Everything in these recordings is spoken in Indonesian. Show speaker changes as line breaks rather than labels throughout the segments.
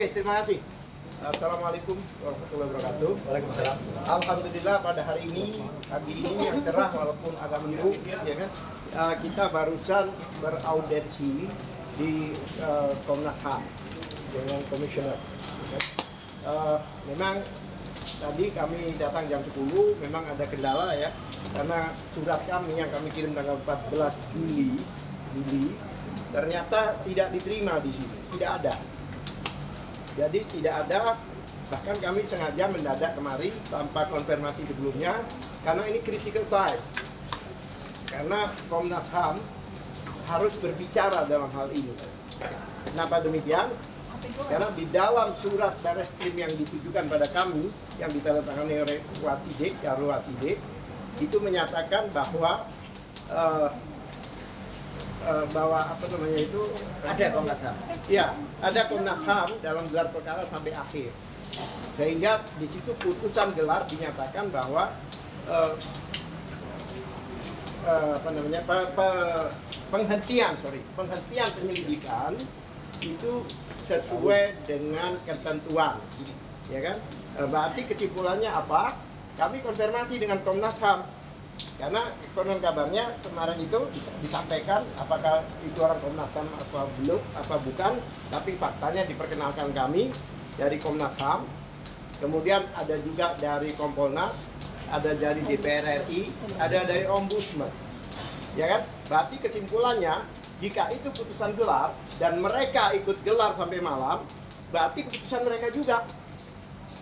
Oke, terima kasih. Assalamualaikum warahmatullahi wabarakatuh.
Waalaikumsalam.
Alhamdulillah pada hari ini, pagi ini yang cerah walaupun agak biru, ya kan? Kita barusan beraudensi di Komnas HAM dengan komisioner. Ya kan? Memang tadi kami datang jam 10, memang ada kendala ya, karena surat kami yang kami kirim tanggal 14 Juli ternyata tidak diterima di sini, tidak ada. Jadi tidak ada, bahkan kami sengaja mendadak kemari tanpa konfirmasi sebelumnya, karena ini critical time. Karena Komnas HAM harus berbicara dalam hal ini. Kenapa demikian? Karena di dalam surat Barreskrim yang ditujukan pada kami, yang ditandatangani oleh Watide, Karlo Watide, itu menyatakan bahwa apa namanya itu,
Ada Komnas HAM.
ya, ada Komnas HAM dalam gelar perkara sampai akhir, sehingga di situ putusan gelar dinyatakan bahwa apa namanya, penghentian penyelidikan itu sesuai dengan ketentuan, ya kan? Berarti kesimpulannya apa? Kami konfirmasi dengan Komnas HAM. Karena konon kabarnya kemarin itu disampaikan apakah itu orang Komnas HAM atau belum, apa bukan, tapi faktanya diperkenalkan kami dari Komnas HAM, kemudian ada juga dari Kompolnas, ada dari DPR RI, ada dari Ombudsman, ya kan? Berarti kesimpulannya jika itu putusan gelar dan mereka ikut gelar sampai malam, berarti keputusan mereka juga.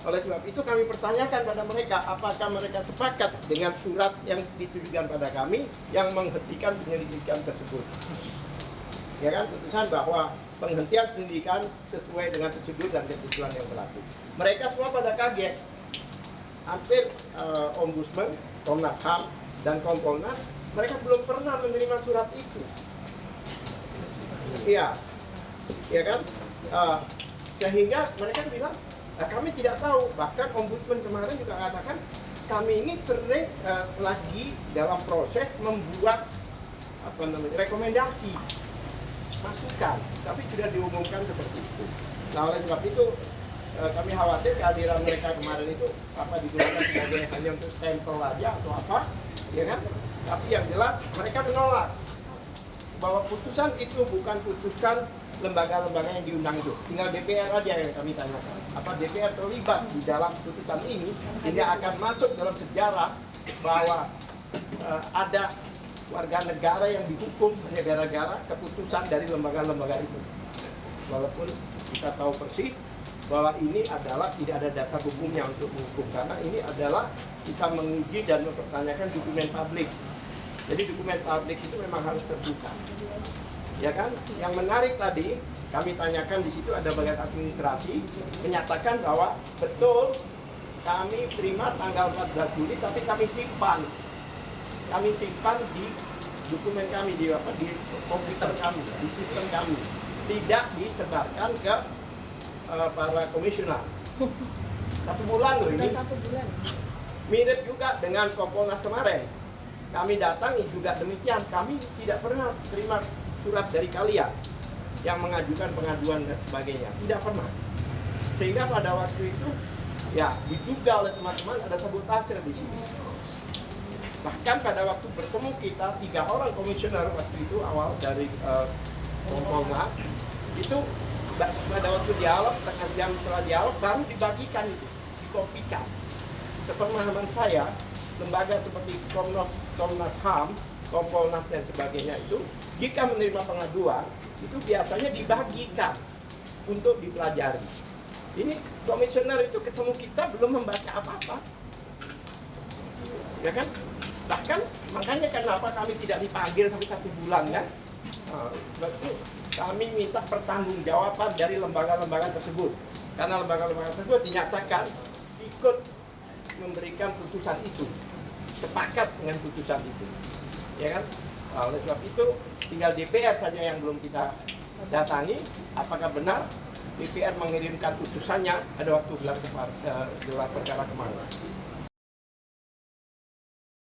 Oleh sebab itu kami pertanyakan pada mereka, apakah mereka sepakat dengan surat yang ditujukan pada kami yang menghentikan penyelidikan tersebut. Ya kan, putusan bahwa penghentian penyelidikan sesuai dengan tersebut dan ketentuan yang berlaku. Mereka semua pada kaget. Hampir Ombudsman, Komnas HAM, dan Kompolnas, mereka belum pernah menerima surat itu. Iya, ya kan? Sehingga mereka bilang, nah, kami tidak tahu, bahkan Ombudsman kemarin juga katakan kami ini sering lagi dalam proses membuat apa namanya, rekomendasi, masukan, tapi sudah diumumkan seperti itu. Nah, oleh sebab itu kami khawatir kehadiran mereka kemarin itu apa digunakan sebagai hanya untuk stempel aja atau apa, ya kan? Tapi yang jelas mereka menolak bahwa putusan itu bukan putusan lembaga-lembaga yang diundang itu. Tinggal DPR aja yang kami tanyakan. Apa DPR terlibat di dalam putusan ini sehingga akan masuk dalam sejarah bahwa ada warga negara yang dihukum hanya gara-gara keputusan dari lembaga-lembaga itu. Walaupun kita tahu persis bahwa ini adalah tidak ada dasar hukumnya untuk menghukum, karena ini adalah kita menguji dan mempertanyakan dokumen publik. Jadi dokumen publik itu memang harus terbuka. Ya kan? Yang menarik tadi kami tanyakan di situ ada bagian administrasi menyatakan bahwa betul kami terima tanggal 14 Juli tapi kami simpan di dokumen kami di komputer kami, di sistem kami, tidak disebarkan ke para komisioner. 1 bulan loh ini.
1 bulan.
Mirip juga dengan Kompolnas kemarin. Kami datangi juga demikian, kami tidak pernah terima surat dari kalian yang mengajukan pengaduan dan sebagainya, tidak pernah. Sehingga pada waktu itu ya diduga oleh teman-teman ada sabotase di sini. Bahkan pada waktu bertemu kita 3 orang komisioner waktu itu awal dari Kompolnas itu pada waktu dialog, setengah jam setelah dialog baru dibagikan itu, dikopikan. Sepemahaman saya, lembaga seperti Komnas HAM, Kompolnas dan sebagainya itu jika menerima pengaduan itu biasanya dibagikan untuk dipelajari. Ini komisioner itu ketemu kita belum membaca apa-apa, ya kan? Bahkan makanya kenapa kami tidak dipanggil sampai 1 bulan kan? Berarti kami minta pertanggungjawaban dari lembaga-lembaga tersebut, karena lembaga-lembaga tersebut dinyatakan ikut memberikan putusan itu, sepakat dengan putusan itu, ya kan? Nah, oleh sebab itu tinggal DPR saja yang belum kita datangi. Apakah benar DPR mengirimkan putusannya pada waktu gelar perkara kemarin?